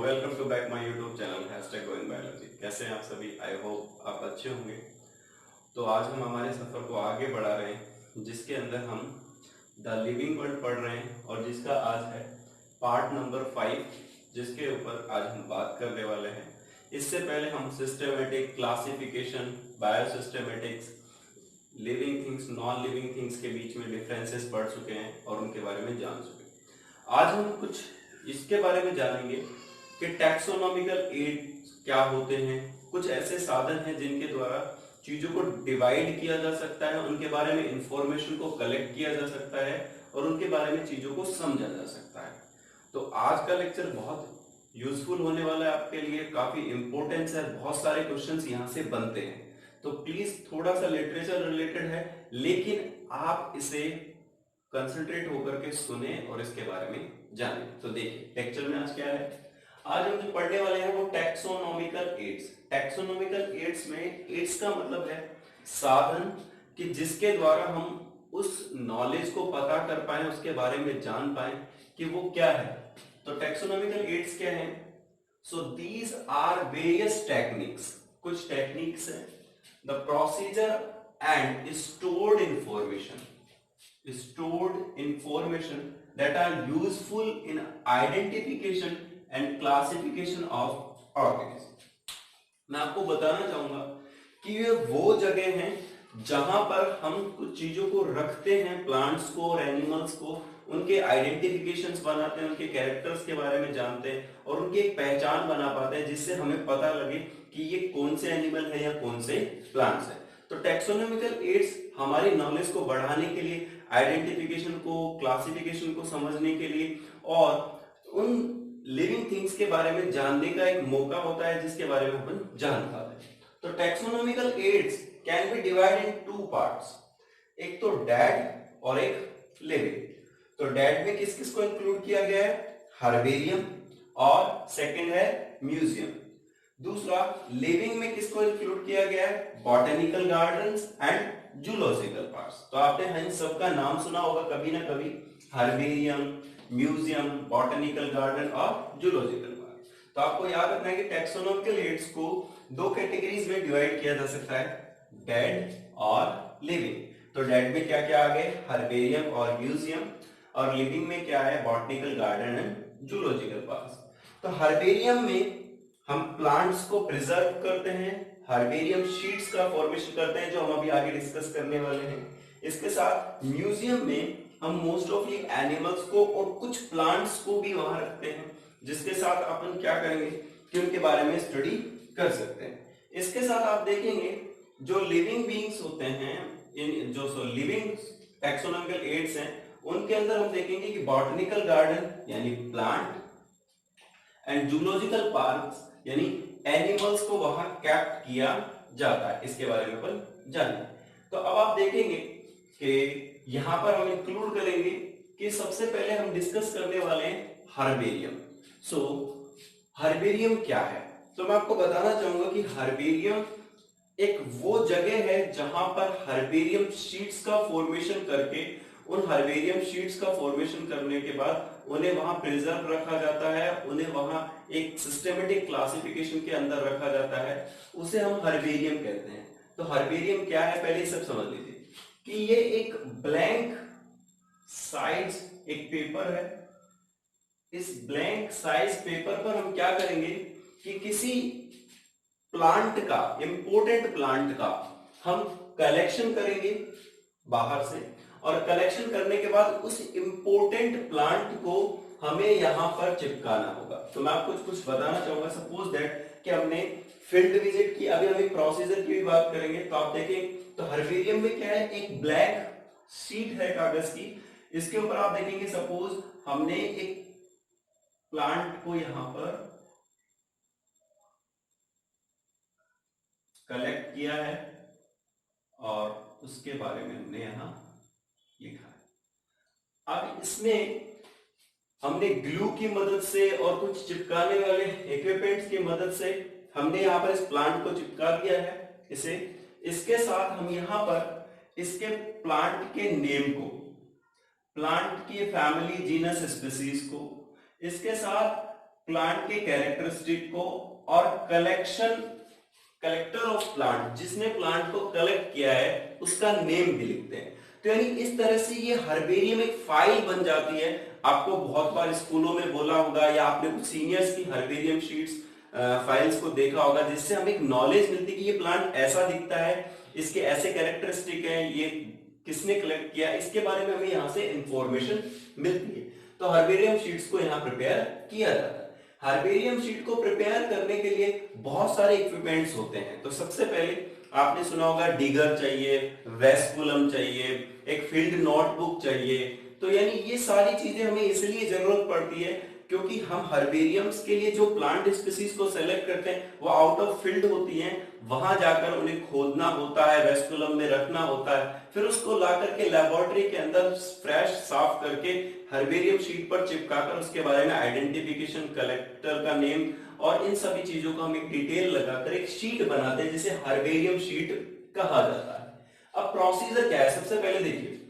Welcome to back my YouTube channel #going biology. कैसे हैं आप सभी? आई होप आप अच्छे होंगे। तो आज हम हमारे सफ़र को आगे बढ़ा रहे हैं, जिसके अंदर हम द लिविंग वर्ल्ड पढ़ रहे हैं और जिसका आज है पार्ट नंबर 5, जिसके ऊपर आज हम बात करने वाले हैं। इससे पहले हम systematic classification, biosystematics, living things, non living things के बीच में डिफरेंसेस पढ़ चुके हैं और उनके बारे में जान चुके हैं। आज हम कुछ इसके बारे में जानेंगे कि टैक्सोनॉमिकल एड क्या होते हैं, कुछ ऐसे साधन हैं जिनके द्वारा चीजों को डिवाइड किया जा सकता है, उनके बारे में इंफॉर्मेशन को कलेक्ट किया जा सकता है और उनके बारे में चीजों को समझा जा सकता है। तो आज का लेक्चर बहुत यूजफुल होने वाला है आपके लिए, काफी इंपॉर्टेंस है, बहुत सारे क्वेश्चंस यहाँ से बनते हैं। तो प्लीज थोड़ा सा लिटरेचर रिलेटेड है, लेकिन आप इसे कंसंट्रेट होकर के सुने और इसके बारे में जाने। तो देखिए लेक्चर में आज क्या है। आज हम जो पढ़ने वाले हैं वो टैक्सोनॉमिकल एड्स। टैक्सोनॉमिकल एड्स में एड्स का मतलब है साधन कि जिसके द्वारा हम उस नॉलेज को पता कर पाए, उसके बारे में जान पाए कि वो क्या है। तो टैक्सोनॉमिकल एड्स क्या है? So these are various techniques, कुछ टेक्निक्स हैं, the procedure and stored information that are useful in identification and classification of organisms। मैं आपको बताना चाहूंगा कि ये वो जगह हैं जहां पर हम कुछ चीजों को रखते हैं, प्लांट्स को और एनिमल्स को, उनके आइडेंटिफिकेशंस बनाते हैं, उनके कैरेक्टर्स के बारे में जानते हैं और उनकी एक पहचान बना पाते हैं, जिससे हमें पता लगे कि ये कौन से एनिमल है या कौन से प्लांट्स है। तो टैक्सोनॉमिकल एड्स हमारी नॉलेज को बढ़ाने के लिए, आइडेंटिफिकेशन को, क्लासिफिकेशन को समझने के लिए और उन लिविंग थिंग्स के बारे में जानने का एक मौका होता है जिसके बारे में अपन जान पाते हैं। तो taxonomical aids can be divided in 2 parts, एक तो डेड और एक लिविंग। तो डेड में किस किस को इंक्लूड किया गया है? हर्बेरियम और सेकंड है म्यूजियम। दूसरा लिविंग में किसको इंक्लूड किया गया है? Botanical gardens and zoological parks. तो आपने इन सबका नाम सुना होगा कभी ना कभी, हर्बेरियम, म्यूजियम, बॉटेनिकल गार्डन और जूलॉजिकल पार्क। तो आपको याद रखना है कि टैक्सोनॉमिकल एड्स को 2 कैटेगरीज में डिवाइड किया जा सकता है, डेड और लिविंग। तो डेड में क्या क्या आ गए? हर्बेरियम और म्यूजियम, और लिविंग में क्या है? Botanical garden and zoological park. तो हर्बेरियम में हम प्लांट्स को प्रिजर्व करते हैं, हर्बेरियम शीट्स का फॉर्मेशन करते हैं, जो हम अभी आगे डिस्कस करने वाले हैं। इसके साथ म्यूजियम में हम मोस्ट ऑफली एनिमल्स को और कुछ प्लांट्स को भी वहां रखते हैं, जिसके साथ अपन क्या करेंगे कि उनके बारे में स्टडी कर सकते हैं। इसके साथ आप देखेंगे जो लिविंग बीइंग्स होते हैं, इन जो लिविंग टैक्सोनॉमिकल एड्स हैं, उनके अंदर हम देखेंगे कि बॉटनिकल गार्डन यानी प्लांट एंड जूलॉजिकल पार्क्स यानी एनिमल्स को वहां कैप्ट किया जाता है। इसके बारे में अपन जानेंगे। तो अब आप देखेंगे कि यहां पर हम इंक्लूड करेंगे कि सबसे पहले हम डिस्कस करने वाले हैं हर्बेरियम। सो हर्बेरियम क्या है? तो मैं आपको बताना चाहूंगा कि हर्बेरियम एक वो जगह है जहां पर हर्बेरियम शीट्स का फॉर्मेशन करके, उन हर्बेरियम शीट्स का फॉर्मेशन करने के बाद उन्हें वहां प्रिजर्व रखा जाता है, उन्हें वहां एक सिस्टेमेटिक क्लासिफिकेशन के अंदर रखा जाता है, उसे हम हर्बेरियम कहते हैं। तो हर्बेरियम क्या है पहले सब समझ लीजिए कि ये एक ब्लैंक साइज एक पेपर है। इस ब्लैंक साइज पेपर पर हम क्या करेंगे कि किसी प्लांट का, इंपोर्टेंट प्लांट का हम कलेक्शन करेंगे बाहर से, और कलेक्शन करने के बाद उस इंपोर्टेंट प्लांट को हमें यहां पर चिपकाना होगा। तो मैं आपको कुछ बताना चाहूंगा। सपोज दैट कि हमने फील्ड विजिट की, अभी हम एक प्रोसीजर की भी बात करेंगे। तो आप देखें तो हर्बेरियम में क्या है, एक ब्लैक शीट है कागज की, इसके ऊपर आप देखेंगे सपोज हमने एक प्लांट को यहां पर कलेक्ट किया है और उसके बारे में हमने यहां लिखा है। अब इसमें हमने ग्लू की मदद से और कुछ चिपकाने वाले इक्विपमेंट्स की मदद से हमने यहां पर इस प्लांट को चिपका दिया है इसे। इसके साथ हम यहां पर इसके प्लांट के नेम को, प्लांट की फैमिली, जीनस, स्पीसीज को, इसके साथ प्लांट के कैरेक्टरिस्टिक को और कलेक्टर ऑफ प्लांट, जिसने प्लांट को कलेक्ट किया है उसका नेम भी लिखते हैं। तो यानी इस तरह से ये हर्बेरियम एक फाइल बन जाती है। आपको बहुत बार स्कूलों में बोला होगा या आपने कुछ सीनियर्स की हर्बेरियम शीट्स फाइल्स को देखा होगा, जिससे हमें एक नॉलेज मिलती है कि ये प्लांट ऐसा दिखता है, इसके ऐसे कैरेक्टरिस्टिक हैं, ये किसने कलेक्ट किया, इसके बारे में हमें यहाँ से इंफॉर्मेशन मिलती है। तो हर्बेरियम शीट्स को यहाँ प्रिपेयर किया जाता है। हर्बेरियम शीट को प्रिपेयर करने के लिए बहुत सारे इक्विपमेंट्स होते हैं। तो सबसे पहले आपने सुना होगा डिगर चाहिए, वेस्कुलम चाहिए, एक फील्ड नोटबुक चाहिए। तो यानी ये सारी चीजें हमें इसलिए जरूरत पड़ती है क्योंकि हम हर्बेरियम्स के लिए जो प्लांट स्पीसीज को सेलेक्ट करते हैं वो आउट ऑफ फील्ड होती हैं, वहां जाकर उन्हें खोदना होता है, वेस्कुलम में रखना होता है, फिर उसको ला करके लेबोरेटरी के अंदर फ्रेश साफ करके हर्बेरियम शीट पर चिपकाकर उसके बारे में आइडेंटिफिकेशन, कलेक्टर का नेम और इन सभी चीजों का हम एक डिटेल लगाकर एक शीट बनाते हैं जिसे हर्बेरियम शीट कहा जाता है। अब प्रोसीजर क्या है, सबसे पहले देखिए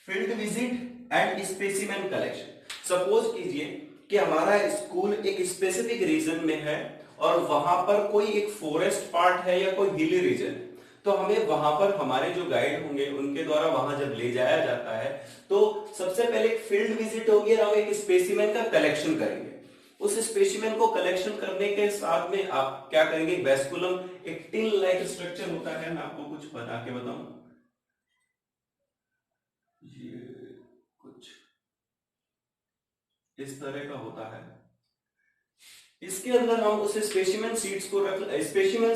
field visit and specimen collection. Suppose कीजिए कि हमारा स्कूल एक स्पेसिफिक रीजन में है और वहां पर कोई एक फॉरेस्ट पार्ट है या कोई हिली रीजन है, तो हमें वहां पर हमारे जो गाइड होंगे उनके द्वारा वहां जब ले जाया जाता है तो सबसे पहले एक फील्ड विजिट होगी और हम एक स्पेसिमेन का कलेक्शन करेंगे। उस स्पेसिमेन को कलेक्शन करने के साथ में आप क्या करेंगे, वेस्कुलम एक टिन लाइक स्ट्रक्चर होता है, मैं आपको कुछ बता के बताऊं, ये कुछ इस तरह का होता है। इसके अंदर हम उस स्पेसिमेंस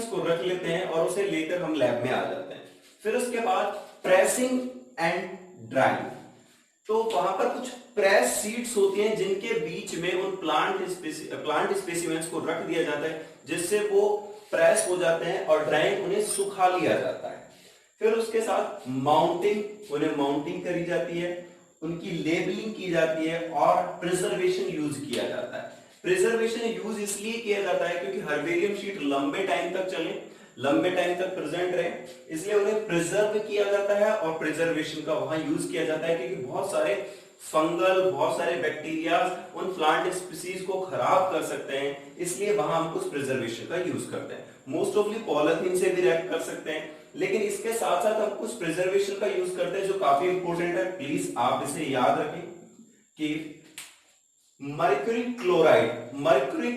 को रख लेते हैं और उसे लेकर हम लैब में आ जाते हैं। फिर उसके बाद प्रेसिंग एंड ड्राइंग। तो वहां पर कुछ प्रेस सीट्स होती हैं जिनके बीच में उन प्लांट स्पेसिमेंस को रख दिया जाता है, जिससे वो प्रेस हो जाते हैं और ड्राइंग उन्हें सुखा लिया जाता है। फिर उसके साथ उन्हें माउंटिंग करी जाती है, उनकी लेबलिंग की जाती है और प्रिजर्वेशन यूज किया जाता है। प्रिजर्वेशन यूज इसलिए किया जाता है क्योंकि हर्बेरियम शीट लंबे टाइम तक चले, लंबे टाइम तक प्रेजेंट रहे, इसलिए उन्हें प्रिजर्व किया जाता है और प्रिजर्वेशन का वहां यूज किया जाता है क्योंकि बहुत सारे फंगल, बहुत सारे बैक्टीरिया उन प्लांट स्पीसीज को खराब कर सकते हैं, इसलिए वहां हम उस प्रिजर्वेशन का यूज करते हैं। मोस्ट ऑफली पॉलिथीन से भी रिएक्ट कर सकते हैं, लेकिन इसके साथ साथ हम कुछ प्रिजर्वेशन का यूज करते हैं जो काफी इंपॉर्टेंट है। प्लीज आप इसे याद रखें कि मर्क्यूरी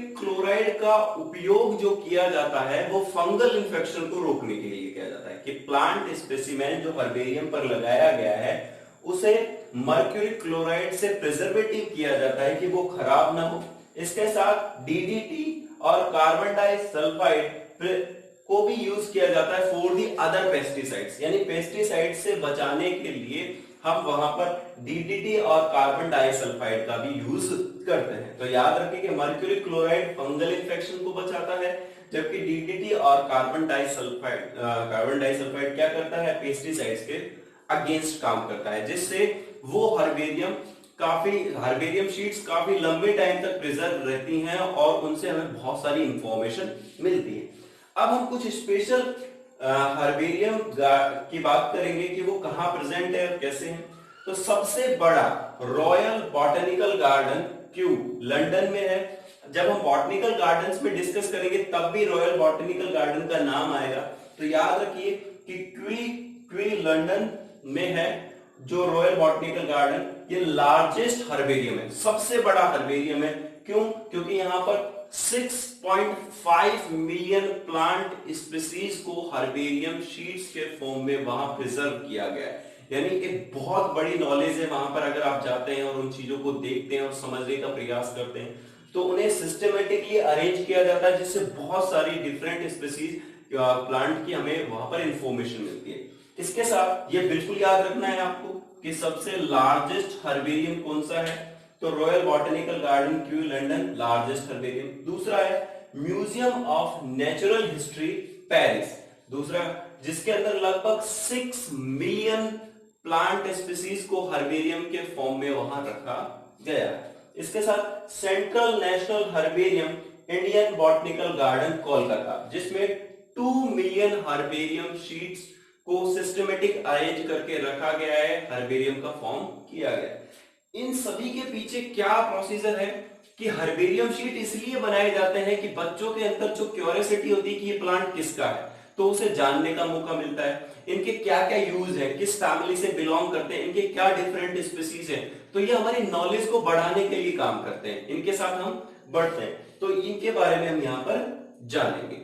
क्लोराइड का उपयोग जो किया जाता है वो फंगल इंफेक्शन को रोकने के लिए किया जाता है कि प्लांट स्पेसिमेन जो हर्बेरियम पर लगाया गया है उसे मर्क्यूरी क्लोराइड से प्रिजर्वेटिव किया जाता है कि वो खराब ना हो। इसके साथ डीडीटी और कार्बन डाइसल्फाइड को भी यूज किया जाता है फॉर दी अदर पेस्टिसाइड्स, यानी पेस्टिसाइड से बचाने के लिए हम वहां पर डीडीटी और कार्बन डाइसल्फाइड का भी यूज करते हैं। तो याद रखें कि मर्क्यूरी क्लोराइड फंगल इंफेक्शन को बचाता है, जबकि डीडीटी और कार्बन डाइसल्फाइड क्या करता है, पेस्टिसाइड्स के अगेंस्ट काम करता है, जिससे वो हर्बेरियम शीट्स काफी लंबे टाइम तक प्रिजर्व रहती हैं और उनसे हमें बहुत सारी इंफॉर्मेशन मिलती है। अब हम कुछ स्पेशल हर्बेरियम की बात करेंगे कि वो कहां प्रेजेंट है और कैसे है। तो सबसे बड़ा रॉयल बॉटनिकल गार्डन क्यों लंदन में है। जब हम बॉटनिकल गार्डन्स में डिस्कस करेंगे तब भी रॉयल बॉटनिकल गार्डन का नाम आएगा। तो याद रखिए कि क्वी लंदन में है जो रॉयल बॉटनिकल गार्डन, ये लार्जेस्ट हर्बेरियम है, सबसे बड़ा हर्बेरियम है। क्यों? क्योंकि यहां पर 6.5 मिलियन प्लांट स्पीसीज को हर्बेरियम शीट्स के फॉर्म में वहां प्रिजर्व किया गया है। यानी एक बहुत बड़ी नॉलेज है वहां पर। अगर आप जाते हैं और उन चीजों को देखते हैं और समझने का प्रयास करते हैं तो उन्हें सिस्टमेटिकली अरेंज किया जाता है, जिससे बहुत सारी डिफरेंट स्पीसीज प्लांट की हमें वहां पर इंफॉर्मेशन मिलती है। इसके साथ ये बिल्कुल याद रखना है आपको कि सबसे लार्जेस्ट हर्बेरियम कौन सा है। तो royal botanical garden Q London largest herbarium. दूसरा है museum of natural history Paris, दूसरा जिसके अंदर लगभग 6 मिलियन प्लांट स्पीसीज को हर्बेरियम के फॉर्म में वहां रखा गया है। इसके साथ central national herbarium Indian botanical garden Kolkata, जिसमें 2 मिलियन हर्बेरियम शीट्स को सिस्टमेटिक अरेंज करके रखा गया है, हर्बेरियम का फॉर्म किया गया है। इन सभी के पीछे क्या प्रोसीजर है कि हर्बेरियम शीट इसलिए बनाए जाते हैं कि बच्चों के अंदर जो क्यूरियोसिटी होती है कि ये प्लांट किसका है, तो उसे जानने का मौका मिलता है, इनके क्या क्या यूज है, किस फैमिली से बिलोंग करते हैं, इनके क्या डिफरेंट स्पीसीज है, तो ये हमारी नॉलेज को बढ़ाने के लिए काम करते हैं, इनके साथ हम बढ़ते हैं, तो इनके बारे में हम यहाँ पर जानेंगे।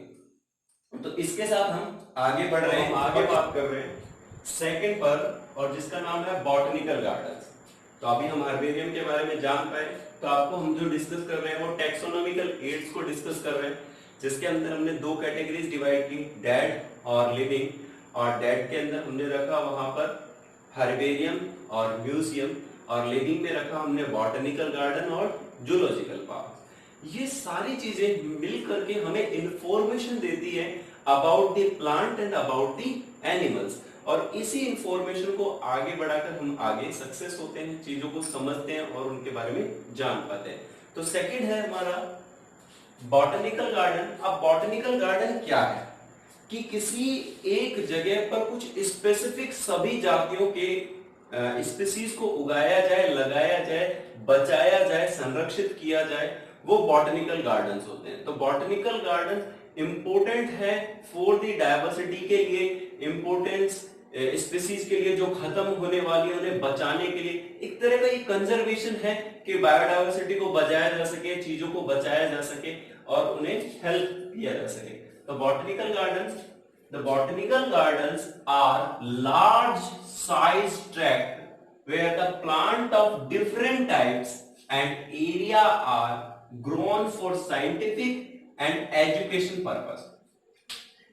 तो इसके साथ हम आगे बढ़ रहे हैं, आगे बात कर रहे हैं सेकंड पर, और जिसका नाम है बॉटनिकल गार्डन्स। तो अभी हम हर्बेरियम के बारे में जान पाए, तो आपको हम जो डिस्कस कर रहे हैं वो टैक्सोनॉमिकल एड्स को डिस्कस कर रहे हैं, जिसके अंदर हमने दो कैटेगरीज डिवाइड की, डेड और लिविंग। और डेड के अंदर हमने रखा वहां पर हर्बेरियम और म्यूजियम, और लिविंग में रखा हमने बॉटनिकल गार्डन और जूलॉजिकल पार्क। ये सारी चीजें मिल करके हमें इंफॉर्मेशन देती है about the plant and about the animals, और इसी इंफॉर्मेशन को आगे बढ़ाकर हम आगे सक्सेस होते हैं, चीजों को समझते हैं और उनके बारे में जान पाते हैं। तो सेकंड है हमारा बॉटनिकल गार्डन। अब बॉटनिकल गार्डन क्या है कि किसी एक जगह पर कुछ स्पेसिफिक सभी जातियों के स्पीसीज को उगाया जाए, लगाया जाए, बचाया जाए, संरक्षित किया जाए, वो बॉटनिकल गार्डन्स होते हैं। तो बॉटनिकल गार्डन इंपॉर्टेंट है फॉर द डायवर्सिटी के लिए, इंपॉर्टेंस स्पीसीज के लिए जो खत्म होने वाली है उन्हें बचाने के लिए, एक तरह का ये कंजर्वेशन है कि बायोडायवर्सिटी को बचाया जा सके, चीजों को बचाया जा सके और उन्हें हेल्प किया जा सके। तो botanical gardens, the botanical gardens are large size tract where the plant of different types and area are grown for scientific and education purpose.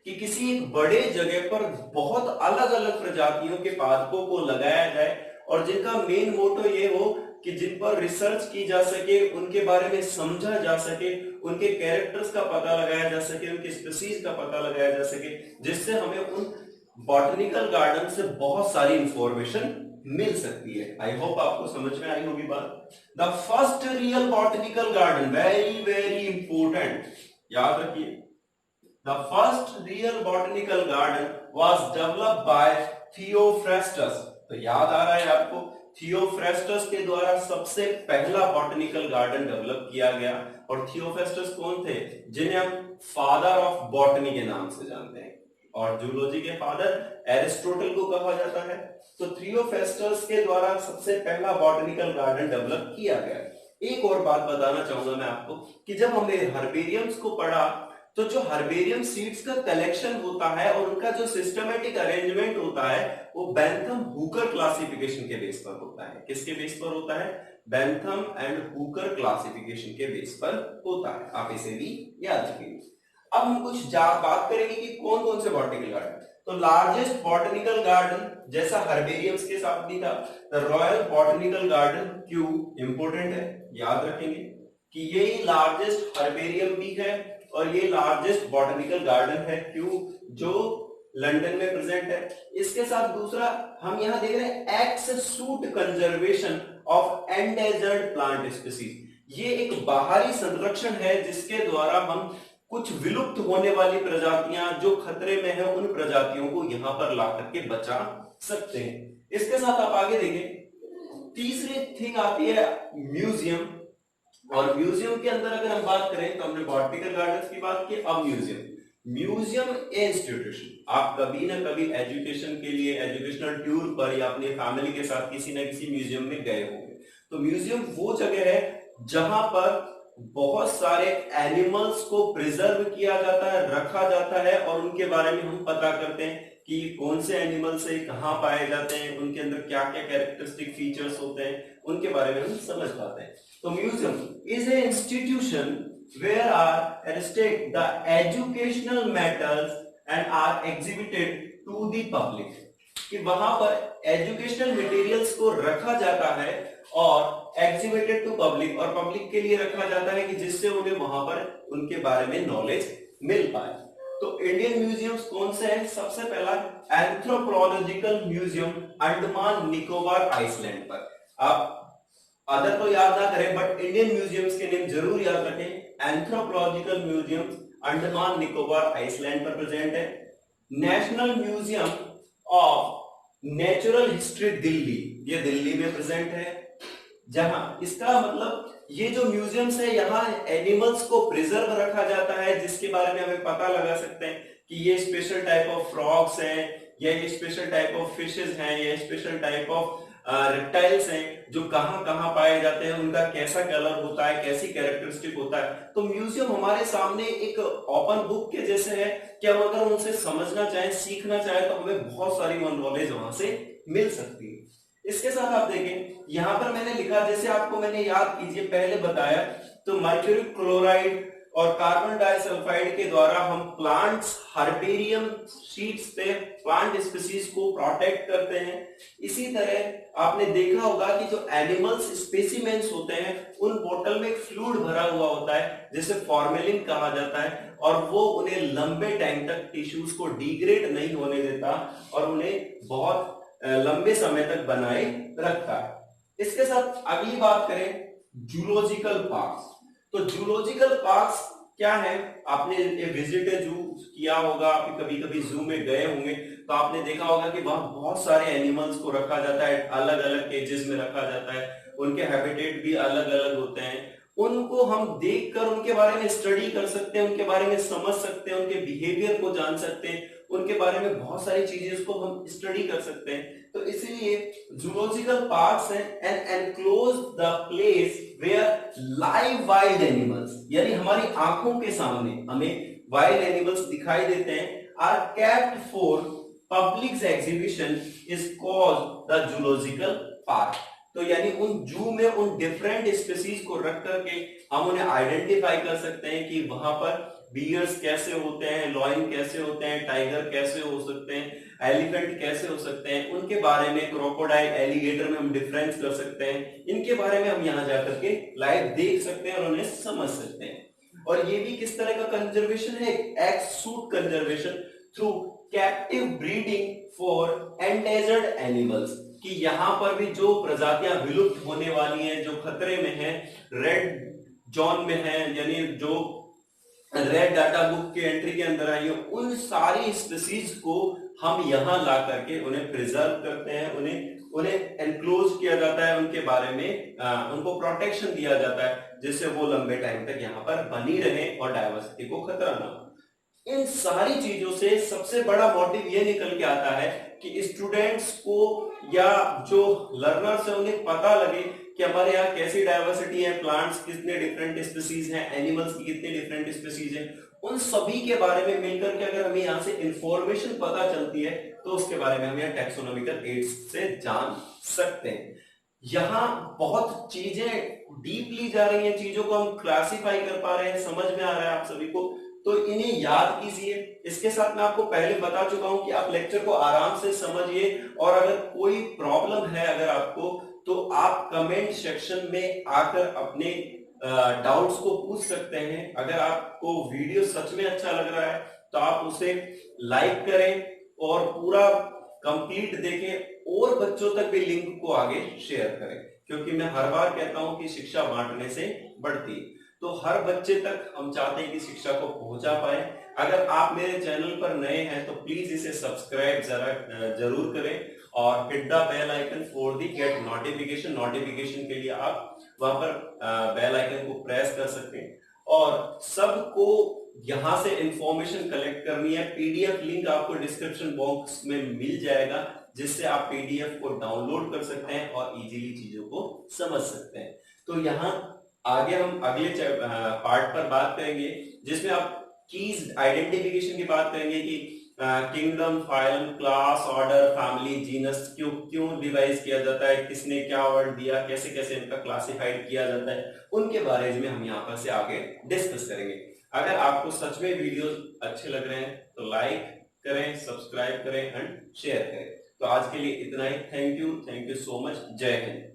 कि किसी एक बड़े जगह पर बहुत अलग अलग प्रजातियों के पादपों को लगाया जाए और जिनका मेन मोटो ये हो कि जिन पर रिसर्च की जा सके, उनके बारे में समझा जा सके, उनके कैरेक्टर्स का पता लगाया जा सके, उनके स्पीसीज का पता लगाया जा सके, जिससे हमें उन बॉटनिकल गार्डन से बहुत सारी इंफॉर्मेशन मिल सकती है। आई होप आपको समझ में आई होगी बात। The first real botanical garden, very very important, याद रखिए, the first real botanical garden was developed by Theophrastus। तो याद आ रहा है आपको, थियोफ्रेस्टस के द्वारा सबसे पहला बॉटनिकल गार्डन डेवलप किया गया। और थियोफ्रेस्टस कौन थे, जिन्हें हम फादर ऑफ बॉटनी के नाम से जानते हैं, और जूलॉजी के फादर एरिस्टोटल को कहा जाता है। तो थियोफ्रेस्टस के द्वारा सबसे पहला बॉटनिकल गार्डन डेवलप किया गया। एक और बात बताना चाहूंगा मैं आपको कि जब हमने हर्बेरियम्स को पढ़ा तो जो हर्बेरियम सीड्स का कलेक्शन होता है और उनका जो सिस्टमेटिक अरेंजमेंट होता है वो बेंथम हुकर क्लासिफिकेशन के बेस पर होता है। किसके बेस पर होता है, बेंथम एंड हुकर क्लासिफिकेशन के बेस पर होता है। आप इसे भी याद रखिए। अब हम कुछ बात करेंगे कि कौन कौन से बॉटनिकल गार्डन। तो लार्जेस्ट बॉटनिकल गार्डन जैसा हर्बेरियम्स के साथ भी था, द रॉयल बॉटनिकल गार्डन, क्यों इंपोर्टेंट है, याद रखेंगे कि ये लार्जेस्ट हर्बेरियम भी है और ये लार्जेस्ट बॉटनिकल गार्डन है, क्यों, जो लंदन में प्रेजेंट है। इसके साथ दूसरा हम यहां देख रहे हैं x suit conservation of endangered plant species. ये एक बाहरी संरक्षण है जिसके द्वारा हम कुछ विलुप्त होने वाली प्रजातियां जो खतरे में है उन प्रजातियों को यहां पर ला करके बचा सकते हैं। इसके साथ आप आगे देखें, तीसरी थिंग आती है म्यूजियम। और म्यूजियम के अंदर अगर हम बात करें तो हमने बॉटनिकल गार्डन्स की बात की, अब म्यूजियम इंस्टीट्यूशन। आप कभी ना कभी एजुकेशन के लिए एजुकेशनल टूर पर या अपने फैमिली के साथ किसी न किसी म्यूजियम में गए होंगे। तो म्यूजियम वो जगह है जहां पर बहुत सारे एनिमल्स को प्रिजर्व किया जाता है, रखा जाता है और उनके बारे में हम पता करते हैं कि कौन से एनिमल्स है, कहां पाए जाते हैं, उनके अंदर क्या क्या कैरेक्टरिस्टिक फीचर्स होते हैं, उनके बारे में हम समझ पाते हैं। तो museum is a institution where are arrested the educational matters and are exhibited to the public। कि वहां पर एजुकेशनल मटेरियल्स को रखा जाता है और एग्जिबिटेड टू पब्लिक, और पब्लिक के लिए रखा जाता है कि जिससे उन्हें वहां पर उनके बारे में नॉलेज मिल पाए। तो इंडियन म्यूजियम्स कौन से हैं, सबसे पहला anthropological museum Andaman Nicobar island पर। आप अदर तो याद ना करें बट इंडियन म्यूजियम्स के नेम जरूर याद रखें। Anthropological museum Andaman Nicobar island पर प्रेजेंट है। National museum of natural history Delhi, ये दिल्ली में प्रेजेंट है, जहां इसका मतलब ये जो म्यूजियम्स है यहाँ एनिमल्स को प्रिजर्व रखा जाता है, जिसके बारे में हमें पता लगा सकते हैं कि ये स्पेशल टाइप ऑफ फ्रॉग्स हैं, या ये स्पेशल टाइप ऑफ फिशेस हैं, या स्पेशल टाइप ऑफ रेप्टाइल्स हैं जो कहाँ कहाँ पाए जाते हैं, उनका कैसा कलर होता है, कैसी कैरेक्टरिस्टिक होता है। तो म्यूजियम हमारे सामने एक ओपन बुक के जैसे है कि हम अगर उनसे समझना चाहें, सीखना चाहें, तो हमें बहुत सारी नॉलेज वहां से मिल सकती है। इसके साथ आप देखें यहां पर मैंने लिखा, जैसे आपको मैंने याद कीजिए पहले बताया, तो मर्क्यूरी क्लोराइड और कार्बन डाइसल्फाइड के द्वारा हम प्लांट्स हर्बेरियम शीट्स पे प्लांट स्पीसीज को प्रोटेक्ट करते हैं। इसी तरह आपने देखा होगा कि जो एनिमल्स स्पेसिमेंस होते हैं उन बोतल में फ्लूइड भरा हुआ होता है जिसे फॉर्मेलिन कहा जाता है, और वो उन्हें लंबे टाइम तक टिश्यूज को डिग्रेड नहीं होने देता और उन्हें बहुत लंबे समय तक बनाए रखता है। इसके साथ अगली बात करें जूलॉजिकल पार्क्स। तो जूलॉजिकल पार्क्स क्या है, आपने विजिट जू किया होगा, आप कभी कभी जू में गए होंगे तो आपने देखा होगा कि वहां बहुत सारे एनिमल्स को रखा जाता है, अलग अलग केजेस में रखा जाता है, उनके हैबिटेट भी अलग अलग होते हैं। उनको हम देखकर उनके बारे में स्टडी कर सकते हैं, उनके बारे में समझ सकते हैं, उनके बिहेवियर को जान सकते हैं, उनके बारे में बहुत सारी चीजें को हम स्टडी कर सकते हैं। तो इसलिए जूलॉजिकल पार्क्स हैं and enclose the place where live wild animals, यानी हमारी आंखों के सामने हमें वाइल्ड एनिमल्स दिखाई देते हैं, are kept for public exhibition is called the zoological park. तो यानी उन जू में उन डिफरेंट स्पीसीज को रख करके हम उन्हें आइडेंटिफाई कर सकते हैं कि वहां पर बियर्स कैसे होते हैं, लॉयन कैसे होते हैं, टाइगर कैसे हो सकते हैं, एलिफेंट कैसे हो सकते हैं, उनके बारे में क्रोकोडाइल एलिगेटर में हम डिफरेंस कर सकते हैं, इनके बारे में हम यहाँ जाकर के लाइव देख सकते हैं और उन्हें समझ सकते हैं। और ये भी किस तरह का कंजर्वेशन है, ex situ conservation through captive breeding for endangered animals, कि यहाँ पर भी जो प्रजातियां विलुप्त होने वाली हैं, जो खतरे में हैं, रेड जोन में है, यानी जो रेड डाटा बुक के एंट्री के अंदर आई है, उन सारी स्पीसीज को हम यहां ला करके उन्हें प्रिजर्व करते हैं, उन्हें एनक्लोज किया जाता है, उनके बारे में उनको प्रोटेक्शन दिया जाता है जिससे वो लंबे टाइम तक यहाँ पर बनी रहे और डायवर्सिटी को खतरा ना हो। इन सारी चीजों से सबसे बड़ा मोटिव ये निकल के आता है कि स्टूडेंट्स को या जो लर्नर्स है उन्हें पता लगे कि हमारे यहाँ कैसी डाइवर्सिटी है, प्लांट्स कितने डिफरेंट स्पीसीज हैं, एनिमल्स की कितने डिफरेंट स्पीसीज हैं, उन सभी के बारे में मिलकर के अगर हमें यहाँ से इंफॉर्मेशन पता चलती है तो उसके बारे में हम यहाँ टैक्सोनॉमिकल एड्स से जान सकते हैं। यहाँ बहुत चीजें डीपली जा रही हैं, चीजों को हम क्लासिफाई कर पा रहे हैं, समझ में आ रहा है आप सभी को, तो इन्हें याद कीजिए। इसके साथ मैं आपको पहले बता चुका हूं कि आप लेक्चर को आराम से समझिए, और अगर कोई प्रॉब्लम है अगर आपको, तो आप कमेंट सेक्शन में आकर अपने डाउट्स को पूछ सकते हैं। अगर आपको वीडियो सच में अच्छा लग रहा है तो आप उसे लाइक करें और पूरा कंप्लीट देखें और बच्चों तक भी लिंक को आगे शेयर करें, क्योंकि मैं हर बार कहता हूं कि शिक्षा बांटने से बढ़ती है, तो हर बच्चे तक हम चाहते हैं कि शिक्षा को पहुंचा पाए। अगर आप मेरे चैनल पर नए हैं तो प्लीज इसे सब्सक्राइब जरूर करें और hit the bell icon for the get notification के लिए आप वहां पर बेल आइकन को प्रेस कर सकते हैं। और सबको यहां से इंफॉर्मेशन कलेक्ट करनी है, पीडीएफ लिंक आपको डिस्क्रिप्शन बॉक्स में मिल जाएगा जिससे आप पीडीएफ को डाउनलोड कर सकते हैं और इजीली चीजों को समझ सकते हैं। तो यहाँ आगे हम अगले पार्ट पर बात करेंगे जिसमें आप कीज आइडेंटिफिकेशन की बात करेंगे कि kingdom, phylum, class, order, family, genus क्यों डिवाइड किया जाता है, किसने क्या वर्ड दिया, कैसे कैसे इनका क्लासिफाइड किया जाता है, उनके बारे में हम यहाँ पर से आगे डिस्कस करेंगे। अगर आपको सच में वीडियोस अच्छे लग रहे हैं तो लाइक करें, सब्सक्राइब करें एंड शेयर करें। तो आज के लिए इतना ही। Thank you so much. जय हिंद।